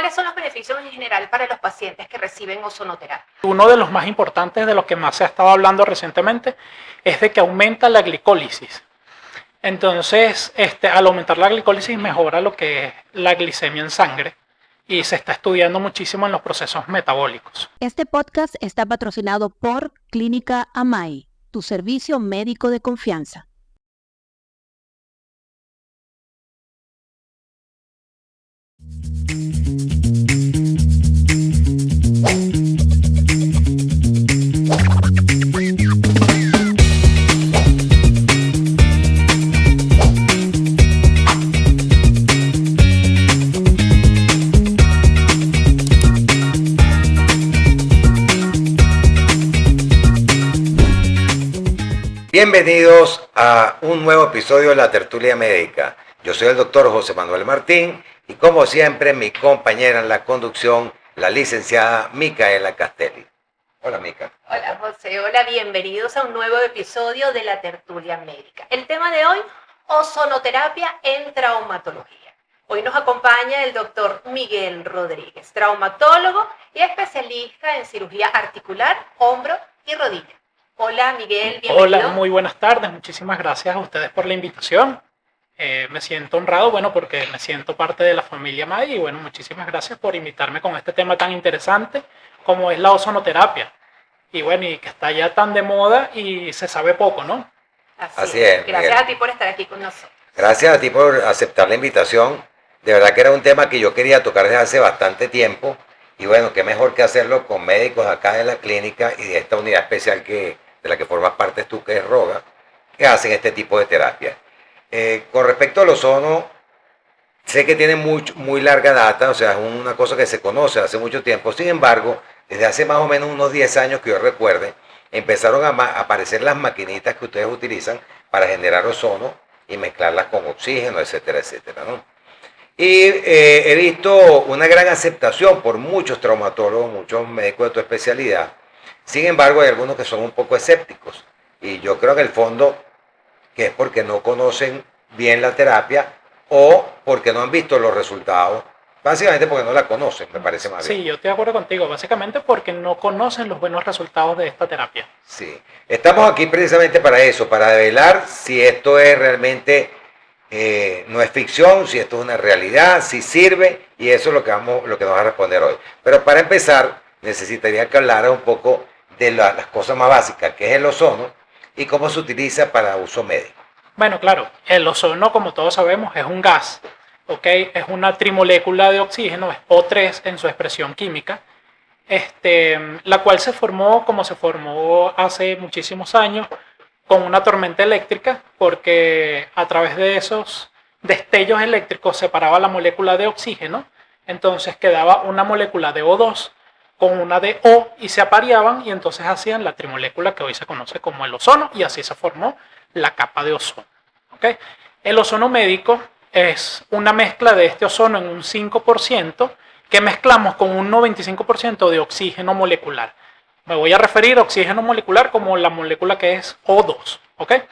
¿Cuáles son los beneficios en general para los pacientes que reciben ozonoterapia? Uno de los más importantes, de los que más se ha estado hablando recientemente, es de que aumenta la glicólisis. Entonces, al aumentar la glicólisis mejora lo que es la glicemia en sangre y se está estudiando muchísimo en los procesos metabólicos. Este podcast está patrocinado por Clínica Amai, tu servicio médico de confianza. Bienvenidos a un nuevo episodio de La Tertulia Médica. Yo soy el doctor José Manuel Martín y como siempre mi compañera en la conducción, la licenciada Micaela Castelli. Hola Mica. Hola José, hola, bienvenidos a un nuevo episodio de La Tertulia Médica. El tema de hoy, ozonoterapia en traumatología. Hoy nos acompaña el doctor Miguel Rodríguez, traumatólogo y especialista en cirugía articular, hombro y rodilla. Hola Miguel, bienvenido. Hola, muy buenas tardes. Muchísimas gracias a ustedes por la invitación. Me siento honrado, porque me siento parte de la familia May y muchísimas gracias por invitarme con este tema tan interesante como es la ozonoterapia. Y y que está ya tan de moda y se sabe poco, ¿no? Así es. Gracias Miguel. a ti por estar aquí con nosotros. Gracias a ti por aceptar la invitación. De verdad que era un tema que yo quería tocar desde hace bastante tiempo. Y qué mejor que hacerlo con médicos acá de la clínica y de esta unidad especial de la que formas parte tú, que es Roga, que hacen este tipo de terapia. Con respecto al ozono, sé que tiene muy larga data, o sea, es una cosa que se conoce hace mucho tiempo. Sin embargo, desde hace más o menos unos 10 años que yo recuerde, empezaron a aparecer las maquinitas que ustedes utilizan para generar ozono y mezclarlas con oxígeno, etcétera, etcétera, ¿no? Y he visto una gran aceptación por muchos traumatólogos, muchos médicos de tu especialidad. Sin embargo, hay algunos que son un poco escépticos. Y yo creo que en el fondo que es porque no conocen bien la terapia o porque no han visto los resultados. Básicamente porque no la conocen, me parece más bien. Sí, yo estoy de acuerdo contigo. Básicamente porque no conocen los buenos resultados de esta terapia. Sí. Estamos aquí precisamente para eso, para develar si esto es realmente, no es ficción, si esto es una realidad, si sirve, y eso es lo que nos vamos a responder hoy. Pero para empezar, necesitaría que hablara un poco de las cosas más básicas, que es el ozono, y cómo se utiliza para uso médico. Bueno, claro, el ozono, como todos sabemos, es un gas, ¿ok? Es una trimolécula de oxígeno, es O3 en su expresión química, la cual se formó como se formó hace muchísimos años con una tormenta eléctrica, porque a través de esos destellos eléctricos separaba la molécula de oxígeno, entonces quedaba una molécula de O2 con una de O y se apareaban y entonces hacían la trimolécula que hoy se conoce como el ozono y así se formó la capa de ozono. ¿Okay? El ozono médico es una mezcla de este ozono en un 5% que mezclamos con un 95% de oxígeno molecular. Me voy a referir a oxígeno molecular como la molécula que es O2. ¿Okay?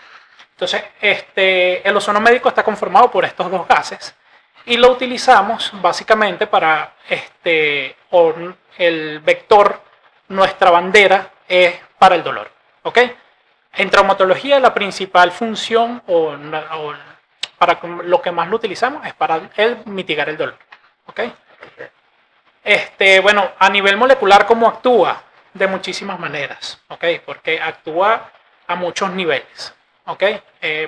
Entonces, el ozono médico está conformado por estos dos gases y lo utilizamos básicamente para el vector, nuestra bandera es para el dolor. ¿Ok? En traumatología la principal función o para lo que más lo utilizamos es para mitigar el dolor. ¿Ok? A nivel molecular, ¿cómo actúa? De muchísimas maneras. ¿Ok? Porque actúa a muchos niveles. ¿Ok?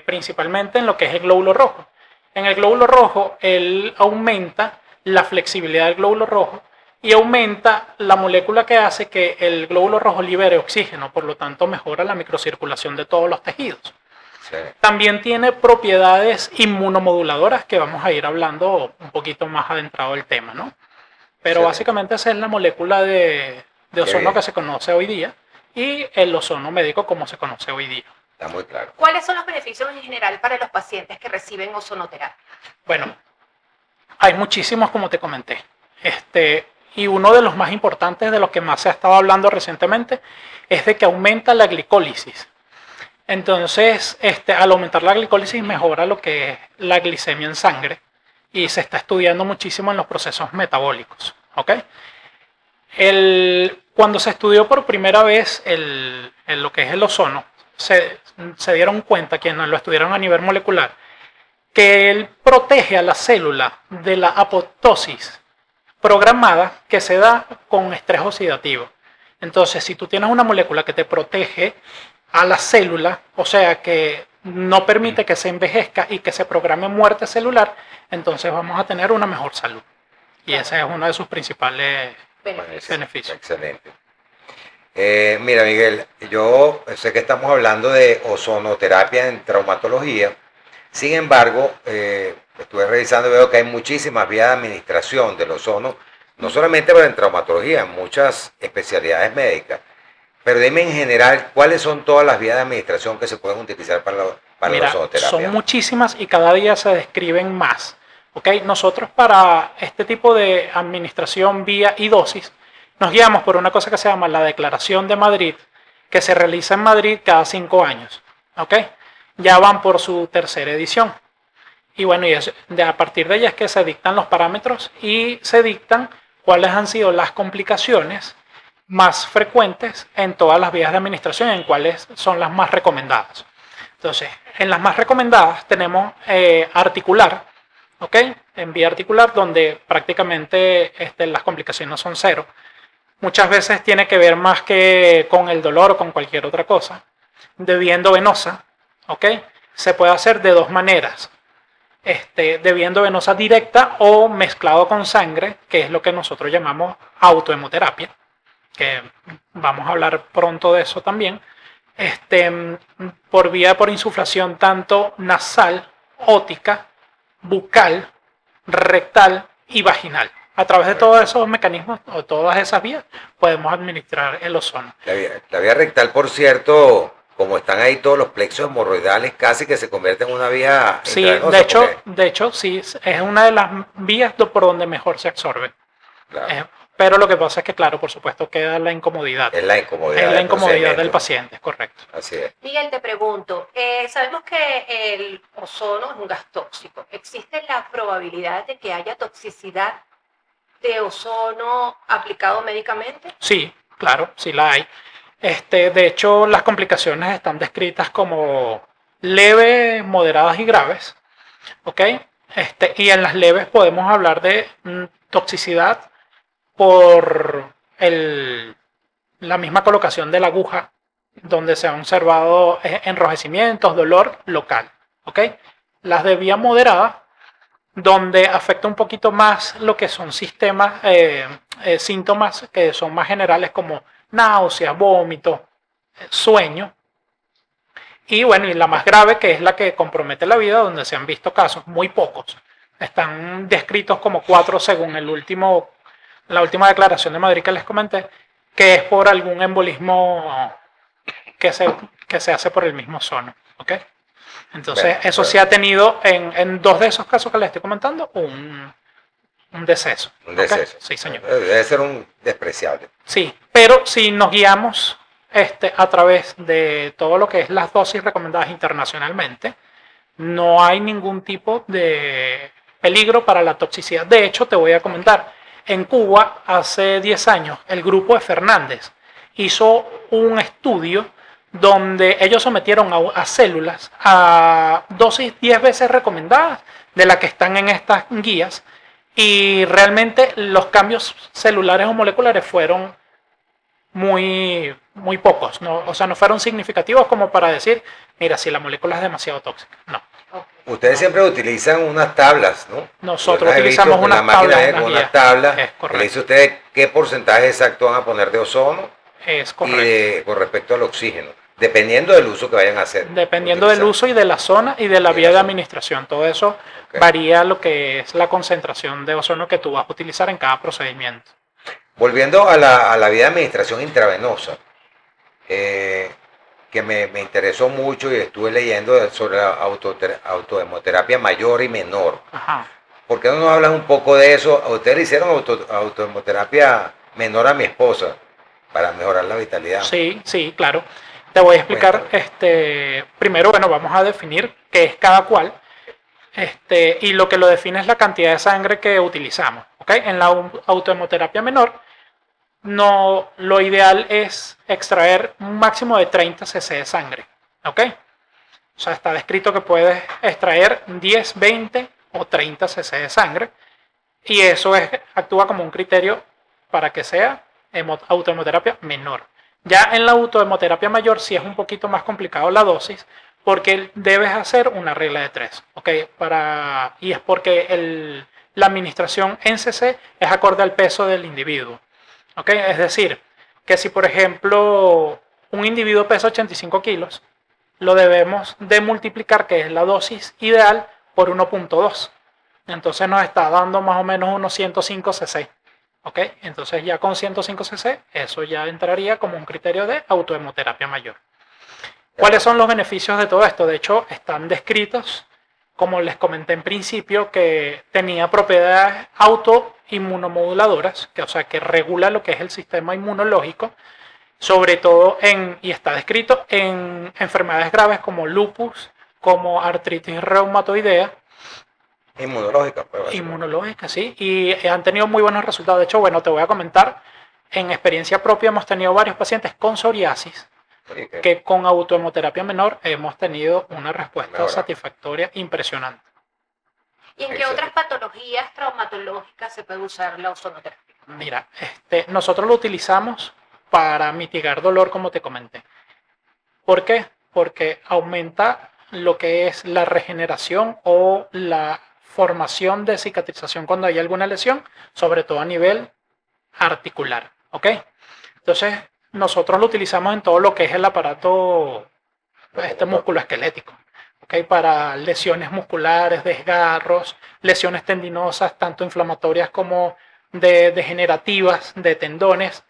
Principalmente en lo que es el glóbulo rojo. En el glóbulo rojo, él aumenta la flexibilidad del glóbulo rojo y aumenta la molécula que hace que el glóbulo rojo libere oxígeno, por lo tanto mejora la microcirculación de todos los tejidos. Sí. También tiene propiedades inmunomoduladoras que vamos a ir hablando un poquito más adentrado del tema, ¿no? Pero sí, básicamente esa es la molécula de ozono que se conoce hoy día y el ozono médico como se conoce hoy día. Está muy claro. ¿Cuáles son los beneficios en general para los pacientes que reciben ozonoterapia? Bueno, hay muchísimos, como te comenté. Y uno de los más importantes, de los que más se ha estado hablando recientemente, es de que aumenta la glicólisis. Entonces, al aumentar la glicólisis mejora lo que es la glicemia en sangre y se está estudiando muchísimo en los procesos metabólicos. ¿Ok? Cuando se estudió por primera vez lo que es el ozono, se dieron cuenta, quienes lo estudiaron a nivel molecular, que él protege a la célula de la apoptosis programada que se da con estrés oxidativo. Entonces, si tú tienes una molécula que te protege a la célula, o sea, que no permite que se envejezca y que se programe muerte celular, entonces vamos a tener una mejor salud. Y ese es uno de sus principales beneficios. Excelente. Mira, Miguel, yo sé que estamos hablando de ozonoterapia en traumatología. Sin embargo, estuve revisando y veo que hay muchísimas vías de administración del ozono, no solamente en traumatología, en muchas especialidades médicas. Pero dime en general, ¿cuáles son todas las vías de administración que se pueden utilizar para la ozonoterapia? Son muchísimas y cada día se describen más. ¿Okay? Nosotros para este tipo de administración, vía y dosis, nos guiamos por una cosa que se llama la Declaración de Madrid, que se realiza en Madrid cada 5 años. ¿Okay? Ya van por su tercera edición. Y bueno, a partir de ella es que se dictan los parámetros y se dictan cuáles han sido las complicaciones más frecuentes en todas las vías de administración, en cuáles son las más recomendadas. Entonces, en las más recomendadas tenemos articular, ¿ok? En vía articular, donde prácticamente las complicaciones son cero. Muchas veces tiene que ver más que con el dolor o con cualquier otra cosa. Debiendo venosa, ¿ok? Se puede hacer de dos maneras. Debiendo venosa directa o mezclado con sangre, que es lo que nosotros llamamos autohemoterapia, que vamos a hablar pronto de eso también. Por insuflación tanto nasal, ótica, bucal, rectal y vaginal. A través de todos esos mecanismos o todas esas vías podemos administrar el ozono. La vía rectal, por cierto, como están ahí todos los plexos hemorroidales, casi que se convierte en una vía sí, intravenosa. De hecho, sí, es una de las vías por donde mejor se absorbe. Claro. Pero lo que pasa es que, claro, por supuesto, queda la incomodidad. Es la incomodidad. Es la incomodidad del paciente, correcto. Así es. Miguel, te pregunto, sabemos que el ozono es un gas tóxico. ¿Existe la probabilidad de que haya toxicidad de ozono aplicado médicamente? Sí, claro, sí la hay. De hecho, las complicaciones están descritas como leves, moderadas y graves. ¿Ok? Y en las leves podemos hablar de toxicidad por la misma colocación de la aguja, donde se han observado enrojecimientos, dolor local. ¿Ok? Las de vía moderada, donde afecta un poquito más lo que son síntomas que son más generales como náuseas, vómitos, sueño. Y bueno, y la más grave, que es la que compromete la vida, donde se han visto casos, muy pocos. Están descritos como 4 según la última declaración de Madrid que les comenté, que es por algún embolismo que se hace por el mismo ozono. ¿Ok? Entonces, eso sí ha tenido, en 2 de esos casos que les estoy comentando, un deceso. Un deceso. Sí, señor. Debe ser un despreciable. Sí, pero si nos guiamos a través de todo lo que es las dosis recomendadas internacionalmente, no hay ningún tipo de peligro para la toxicidad. De hecho, te voy a comentar, en Cuba, hace 10 años, el grupo de Fernández hizo un estudio donde ellos sometieron a células a dosis 10 veces recomendadas de las que están en estas guías, y realmente los cambios celulares o moleculares fueron muy, muy pocos, ¿no? O sea, no fueron significativos como para decir, mira, si la molécula es demasiado tóxica. No. Ustedes siempre utilizan unas tablas, ¿no? Nosotros utilizamos unas tablas. Es correcto. Le dice usted qué porcentaje exacto van a poner de ozono. Es correcto. Con respecto al oxígeno, dependiendo del uso que vayan a hacer. Dependiendo del uso y de la zona y de la vía de administración. Todo eso varía lo que es la concentración de ozono que tú vas a utilizar en cada procedimiento. Volviendo a la vía de administración intravenosa, que me interesó mucho y estuve leyendo sobre la autohemoterapia mayor y menor. Ajá. ¿Por qué no nos hablan un poco de eso? Ustedes le hicieron autohemoterapia menor a mi esposa para mejorar la vitalidad. Sí, sí, claro. Te voy a explicar, primero, bueno, vamos a definir qué es cada cual. Y lo que lo define es la cantidad de sangre que utilizamos. ¿Ok? En la autohemoterapia menor, no, lo ideal es extraer un máximo de 30 cc de sangre. ¿Ok? O sea, está descrito que puedes extraer 10, 20 o 30 cc de sangre. Y eso actúa como un criterio para que sea autohemoterapia menor. Ya en la autohemoterapia mayor sí es un poquito más complicado la dosis, porque debes hacer una regla de 3. ¿Ok? Y es porque la administración en cc es acorde al peso del individuo. ¿Ok? Es decir, que si por ejemplo un individuo pesa 85 kilos, lo debemos de multiplicar, que es la dosis ideal, por 1.2. Entonces nos está dando más o menos unos 105 cc. ¿Ok? Entonces ya con 105 cc, eso ya entraría como un criterio de autohemoterapia mayor. ¿Cuáles son los beneficios de todo esto? De hecho, están descritos, como les comenté en principio, que tenía propiedades autoinmunomoduladoras, o sea, que regula lo que es el sistema inmunológico, sobre todo y está descrito en enfermedades graves como lupus, como artritis reumatoidea. Inmunológica, pues. Inmunológica, sí, y han tenido muy buenos resultados. De hecho, bueno, te voy a comentar, en experiencia propia hemos tenido varios pacientes con psoriasis, que con autohemoterapia menor hemos tenido una respuesta satisfactoria impresionante. ¿Y en qué otras patologías traumatológicas se puede usar la ozonoterapia? Mira, nosotros lo utilizamos para mitigar dolor, como te comenté. ¿Por qué? Porque aumenta lo que es la regeneración o la formación de cicatrización cuando hay alguna lesión, sobre todo a nivel articular. ¿Ok? Entonces, nosotros lo utilizamos en todo lo que es el aparato musculoesquelético. ¿Ok? Para lesiones musculares, desgarros, lesiones tendinosas, tanto inflamatorias como degenerativas, de tendones.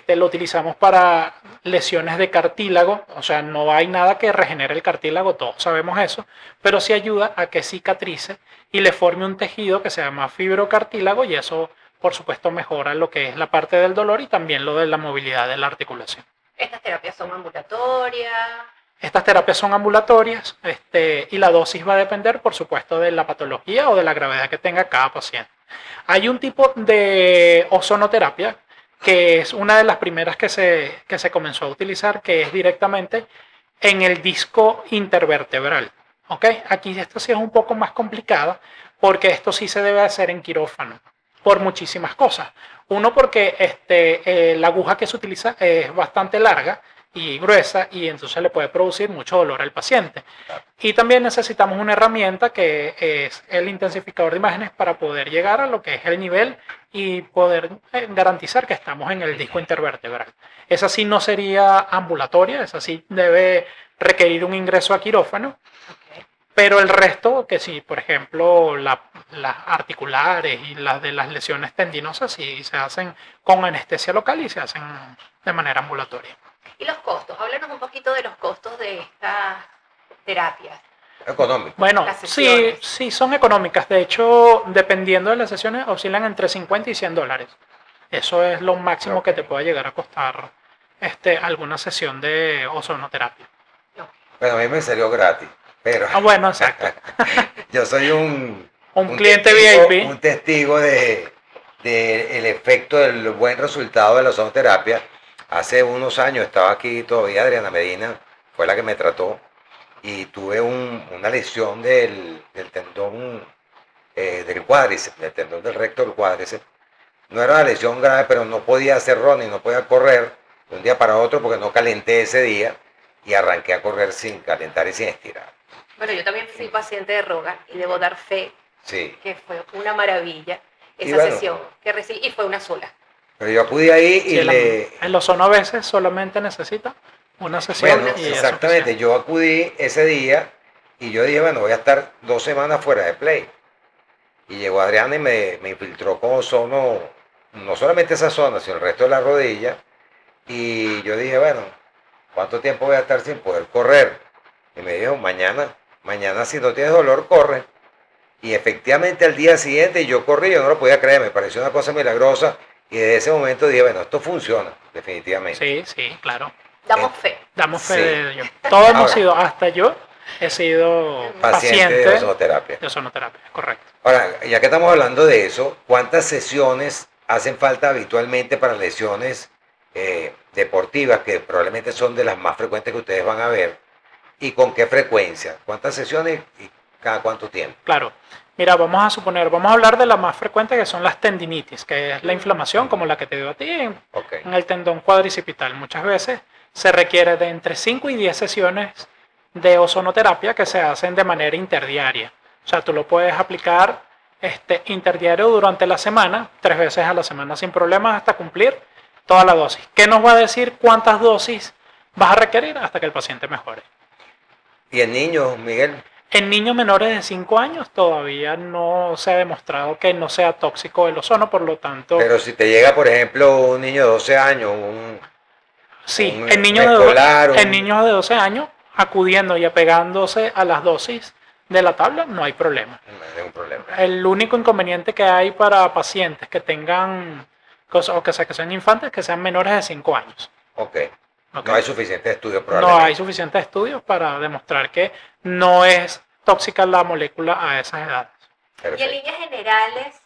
Lo utilizamos para lesiones de cartílago, o sea, no hay nada que regenere el cartílago, todos sabemos eso, pero sí ayuda a que cicatrice y le forme un tejido que se llama fibrocartílago, y eso, por supuesto, mejora lo que es la parte del dolor y también lo de la movilidad de la articulación. ¿Estas terapias son ambulatorias? Estas terapias son ambulatorias, y la dosis va a depender, por supuesto, de la patología o de la gravedad que tenga cada paciente. Hay un tipo de ozonoterapia que es una de las primeras que se comenzó a utilizar, que es directamente en el disco intervertebral. ¿Ok? Aquí esto sí es un poco más complicado, porque esto sí se debe hacer en quirófano, por muchísimas cosas. Uno, porque la aguja que se utiliza es bastante larga y gruesa, y entonces le puede producir mucho dolor al paciente. Y también necesitamos una herramienta que es el intensificador de imágenes para poder llegar a lo que es el nivel y poder garantizar que estamos en el disco intervertebral. Esa sí no sería ambulatoria, esa sí debe requerir un ingreso a quirófano. Okay. Pero el resto, que sí, por ejemplo, las articulares y las de las lesiones tendinosas, sí se hacen con anestesia local y se hacen de manera ambulatoria. ¿Y los costos? Háblanos un poquito de los costos de estas terapias. Económico. Bueno, sí son económicas. De hecho, dependiendo de las sesiones, oscilan entre 50 y 100 dólares. Eso es lo máximo que te pueda llegar a costar alguna sesión de ozonoterapia. Bueno, a mí me salió gratis, pero... Bueno, exacto. Yo soy un cliente testigo, VIP. Un testigo del efecto del buen resultado de la ozonoterapia. Hace unos años estaba aquí todavía Adriana Medina, fue la que me trató, y tuve una lesión del tendón del cuádriceps, del tendón del recto del cuádriceps. No era una lesión grave, pero no podía hacer running, no podía correr de un día para otro porque no calenté ese día y arranqué a correr sin calentar y sin estirar. Bueno, yo también fui paciente de Roga y debo dar fe que fue una maravilla esa sesión que recibí, y fue una sola. Pero yo acudí ahí y el ozono a veces solamente necesita una sesión. Bueno, exactamente, yo acudí ese día y yo dije, bueno, voy a estar 2 semanas fuera de play. Y llegó Adriana y me infiltró con ozono, no solamente esa zona, sino el resto de la rodilla. Y yo dije, bueno, ¿cuánto tiempo voy a estar sin poder correr? Y me dijo, mañana si no tienes dolor, corre. Y efectivamente al día siguiente yo corrí, yo no lo podía creer, me pareció una cosa milagrosa. Y desde ese momento dije, bueno, esto funciona, definitivamente. Sí, claro. Damos fe. Damos fe de ello. Todos hemos sido, hasta yo, he sido Paciente de paciente ozonoterapia. de ozonoterapia, correcto. Ahora, ya que estamos hablando de eso, ¿cuántas sesiones hacen falta habitualmente para lesiones deportivas, que probablemente son de las más frecuentes que ustedes van a ver? ¿Y con qué frecuencia? ¿Cuántas sesiones y cada cuánto tiempo? Claro. Mira, vamos a hablar de la más frecuente, que son las tendinitis, que es la inflamación como la que te dio a ti Ok. en el tendón cuadricipital. Muchas veces se requiere de entre 5 y 10 sesiones de ozonoterapia que se hacen de manera interdiaria. O sea, tú lo puedes aplicar interdiario durante la semana, 3 veces a la semana sin problemas hasta cumplir toda la dosis. ¿Qué nos va a decir cuántas dosis vas a requerir hasta que el paciente mejore? ¿Y en niños, Miguel? En niños menores de 5 años todavía no se ha demostrado que no sea tóxico el ozono, por lo tanto... Pero si te llega, por ejemplo, un niño de 12 años, Sí, un en niños, escolar, en niños de 12 años, acudiendo y apegándose a las dosis de la tabla, no hay problema. no es un problema. El único inconveniente que hay para pacientes que tengan, o que sean infantes, es que sean menores de 5 años. Ok. ¿Ok? No hay suficiente estudio No probablemente. hay suficientes estudios para demostrar que no es tóxica la molécula a esas edades. Y en Perfecto. líneas generales,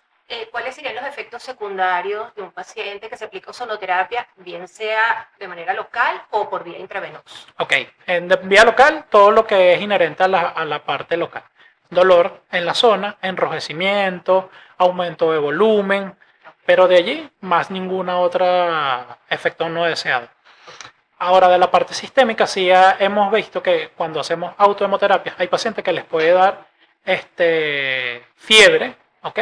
¿cuáles serían los efectos secundarios de un paciente que se aplica ozonoterapia, bien sea de manera local o por vía intravenosa? Ok, en vía local, todo lo que es inherente a la parte local. Dolor en la zona, enrojecimiento, aumento de volumen, pero de allí más ninguna otra efecto no deseado. Ahora, de la parte sistémica, sí hemos visto que cuando hacemos autohemoterapia, hay pacientes que les puede dar fiebre, ¿ok?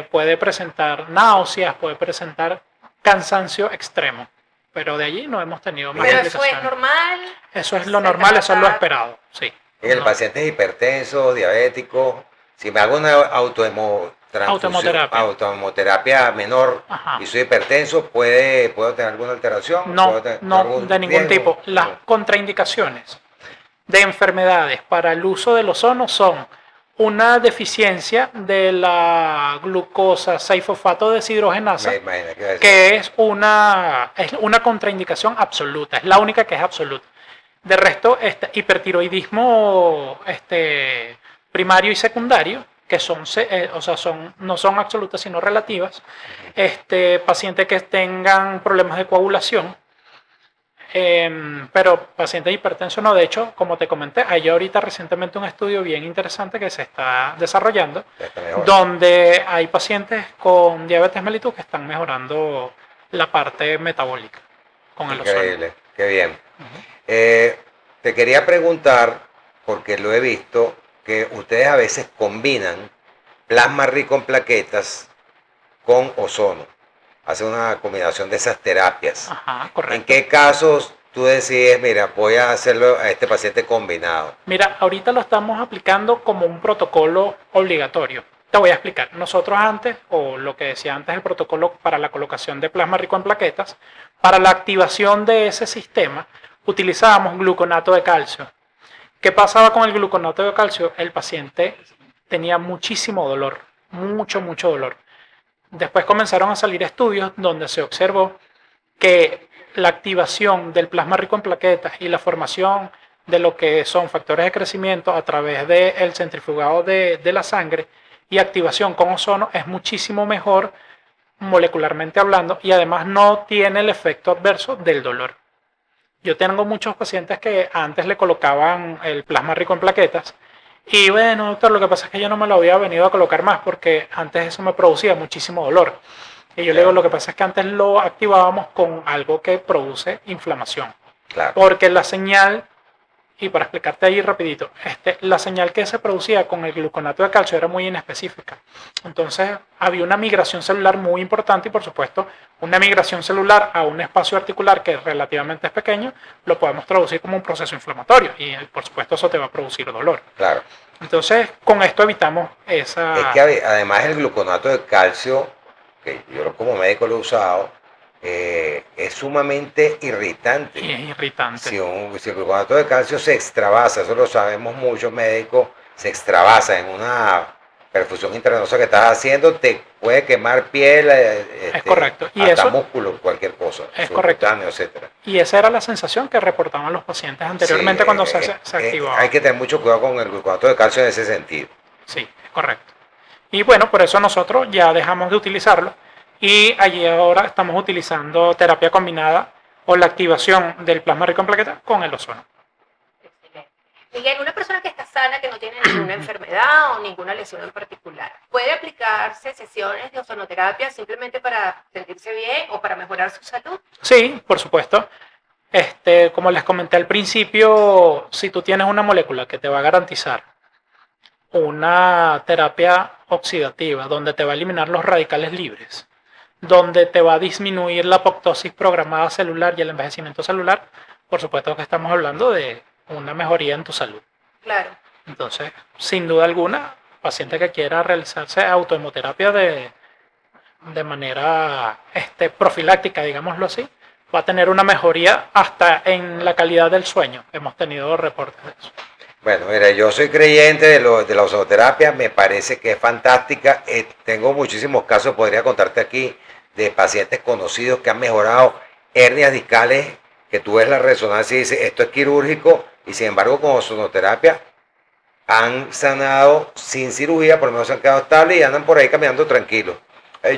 Puede presentar náuseas, puede presentar cansancio extremo, pero de allí no hemos tenido más Pero eso es complicaciones. normal. Eso es lo se normal, eso es lo trata- esperado, sí. Y el No. paciente es hipertenso, diabético. Si me hago una autohemoterapia menor Ajá. y soy hipertenso, ¿puedo tener alguna alteración? No, ¿Puedo tener no, algún de ningún riesgo? tipo. Las contraindicaciones de enfermedades para el uso del ozono son una deficiencia de la glucosa 6-fosfato deshidrogenasa, Me imagino que iba a decir. que es una contraindicación absoluta, es la única que es absoluta. De resto, hipertiroidismo primario y secundario, que no son absolutas sino relativas, pacientes que tengan problemas de coagulación, pero pacientes hipertensos no. De hecho, como te comenté, hay ahorita recientemente un estudio bien interesante que se está desarrollando, Está mejor. donde hay pacientes con diabetes mellitus que están mejorando la parte metabólica con el ozono. Increíble, qué bien. Te quería preguntar, porque lo he visto, que ustedes a veces combinan plasma rico en plaquetas con ozono. Hacen una combinación de esas terapias. Ajá, correcto. ¿En qué casos tú decides, mira, voy a hacerlo a este paciente combinado? Mira, ahorita lo estamos aplicando como un protocolo obligatorio. Te voy a explicar. Nosotros antes, o lo que decía antes, el protocolo para la colocación de plasma rico en plaquetas, para la activación de ese sistema, utilizábamos gluconato de calcio. ¿Qué pasaba con el gluconato de calcio? El paciente tenía muchísimo dolor, mucho dolor. Después comenzaron a salir estudios donde se observó que la activación del plasma rico en plaquetas y la formación de lo que son factores de crecimiento a través del centrifugado de la sangre y activación con ozono es muchísimo mejor molecularmente hablando, y además no tiene el efecto adverso del dolor. Yo tengo muchos pacientes que antes le colocaban el plasma rico en plaquetas y bueno, doctor, lo que pasa es que yo no me lo había venido a colocar más porque antes eso me producía muchísimo dolor. Y yo le digo, lo que pasa es que antes lo activábamos con algo que produce inflamación. Claro. Porque la señal, y para explicarte ahí rapidito, la señal que se producía con el gluconato de calcio era muy inespecífica. Entonces había una migración celular muy importante y por supuesto una migración celular a un espacio articular que relativamente es pequeño, lo podemos traducir como un proceso inflamatorio y por supuesto eso te va a producir dolor. Claro. Entonces con esto evitamos esa... Es que además el gluconato de calcio, que yo como médico lo he usado, es sumamente irritante. Y es irritante. Si el gluconato de calcio se extravasa, eso lo sabemos muchos médicos, se extravasa en una perfusión intravenosa que estás haciendo te puede quemar piel, Es correcto. Y hasta eso músculo, cualquier cosa, es correcto. subcutáneo, etcétera. Y esa era la sensación que reportaban los pacientes anteriormente Sí, cuando se activaba. hay que tener mucho cuidado con el gluconato de calcio en ese sentido. Sí, es correcto. Y bueno, por eso nosotros ya dejamos de utilizarlo y allí ahora estamos utilizando terapia combinada o la activación del plasma rico en plaquetas con el ozono. Excelente. Miguel, una persona que está sana, que no tiene ninguna enfermedad o ninguna lesión en particular, ¿puede aplicarse sesiones de ozonoterapia simplemente para sentirse bien o para mejorar su salud? Sí, por supuesto. Como les comenté al principio, si tú tienes una molécula que te va a garantizar una terapia oxidativa donde te va a eliminar los radicales libres, donde te va a disminuir la apoptosis programada celular y el envejecimiento celular, por supuesto que estamos hablando de una mejoría en tu salud. Claro. Entonces, sin duda alguna, paciente que quiera realizarse autohemoterapia de manera profiláctica, digámoslo así, va a tener una mejoría hasta en la calidad del sueño. Hemos tenido reportes de eso. Bueno, mira, yo soy creyente de la ozonoterapia, me parece que es fantástica. Tengo muchísimos casos, podría contarte aquí, de pacientes conocidos que han mejorado hernias discales, que tú ves la resonancia y dices, esto es quirúrgico, y sin embargo con ozonoterapia han sanado sin cirugía, por lo menos se han quedado estables y andan por ahí caminando tranquilos.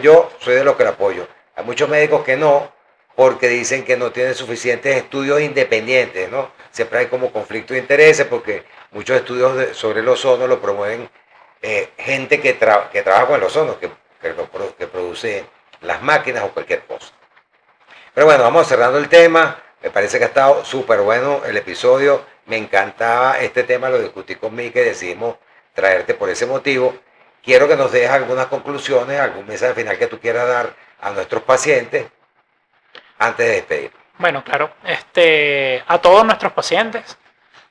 Yo soy de los que lo apoyo. Hay muchos médicos que no, porque dicen que no tienen suficientes estudios independientes, ¿no? Siempre hay como conflicto de intereses porque muchos estudios sobre el ozono lo promueven gente que trabaja con el ozono, que produce las máquinas o cualquier cosa. Pero bueno, vamos cerrando el tema. Me parece que ha estado súper bueno el episodio. Me encantaba este tema, lo discutí con Mike y decidimos traerte por ese motivo. Quiero que nos dejes algunas conclusiones, algún mensaje final que tú quieras dar a nuestros pacientes antes de despedir. Bueno, claro, a todos nuestros pacientes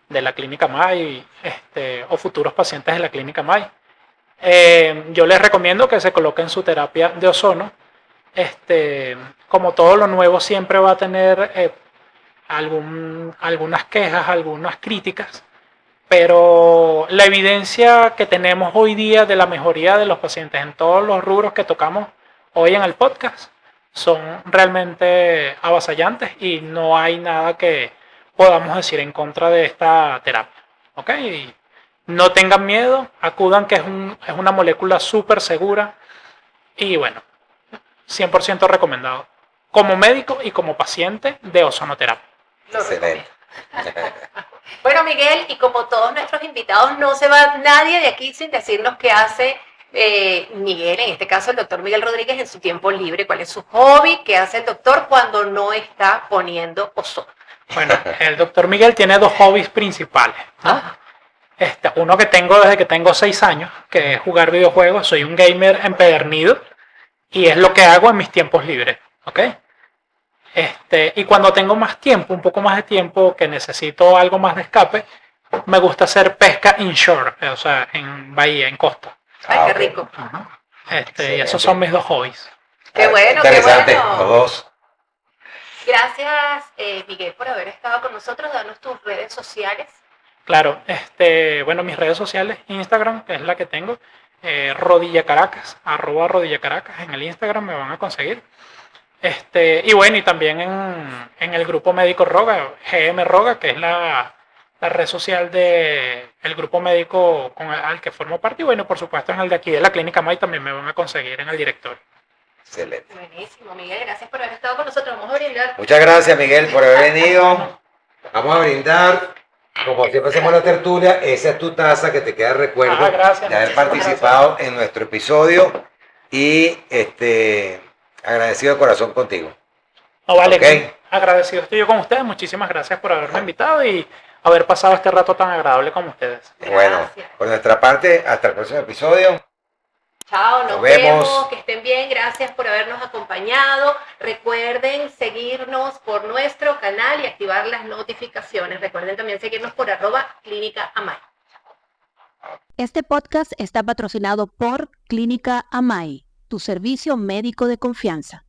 de la Clínica MAI o futuros pacientes de la Clínica MAI, yo les recomiendo que se coloquen su terapia de ozono. Como todo lo nuevo siempre va a tener algunas quejas, algunas críticas, pero la evidencia que tenemos hoy día de la mejoría de los pacientes en todos los rubros que tocamos hoy en el podcast son realmente avasallantes y no hay nada que podamos decir en contra de esta terapia. ¿Ok? Y no tengan miedo, acudan, que es una molécula súper segura y bueno, 100% recomendado como médico y como paciente de ozonoterapia. Lo Excelente. recomiendo. Bueno, Miguel, y como todos nuestros invitados, no se va nadie de aquí sin decirnos qué hace Miguel, en este caso el doctor Miguel Rodríguez, en su tiempo libre. ¿Cuál es su hobby? ¿Qué hace el doctor cuando no está poniendo ozono? Bueno, el doctor Miguel tiene dos hobbies principales, ¿no? Uno que tengo desde que tengo 6 años, que es jugar videojuegos. Soy un gamer empedernido y es lo que hago en mis tiempos libres, ¿ok? Y cuando tengo más tiempo, un poco más de tiempo, que necesito algo más de escape, me gusta hacer pesca inshore, o sea, en bahía, en costa. Ay, qué ok. rico. Y esos son mis dos hobbies. Qué bueno, qué Interesante, bueno. los dos. Gracias, Miguel, por haber estado con nosotros. Danos tus redes sociales. Claro, bueno, mis redes sociales, Instagram, que es la que tengo, Rodilla Caracas, @RodillaCaracas, en el Instagram me van a conseguir. Y bueno, y también en el grupo médico Roga, GM Roga, que es la red social del grupo médico al que formo parte, y bueno, por supuesto en el de aquí de la Clínica MAI también me van a conseguir en el directorio. Excelente. Buenísimo, Miguel. Gracias por haber estado con nosotros. Vamos a brindar. Muchas gracias, Miguel, por haber venido. Vamos a brindar. Como siempre hacemos la tertulia, esa es tu taza que te queda recuerdo Gracias, de haber muchísimas participado en nuestro episodio y agradecido de corazón contigo. No, vale, Ok. agradecido estoy yo con ustedes, muchísimas gracias por haberme invitado y haber pasado este rato tan agradable con ustedes. Bueno, Gracias. por nuestra parte, hasta el próximo episodio. Chao, nos Nos vemos. vemos. Que estén bien. Gracias por habernos acompañado. Recuerden seguirnos por nuestro canal y activar las notificaciones. Recuerden también seguirnos por @Clínica Amay. Este podcast está patrocinado por Clínica Amai, tu servicio médico de confianza.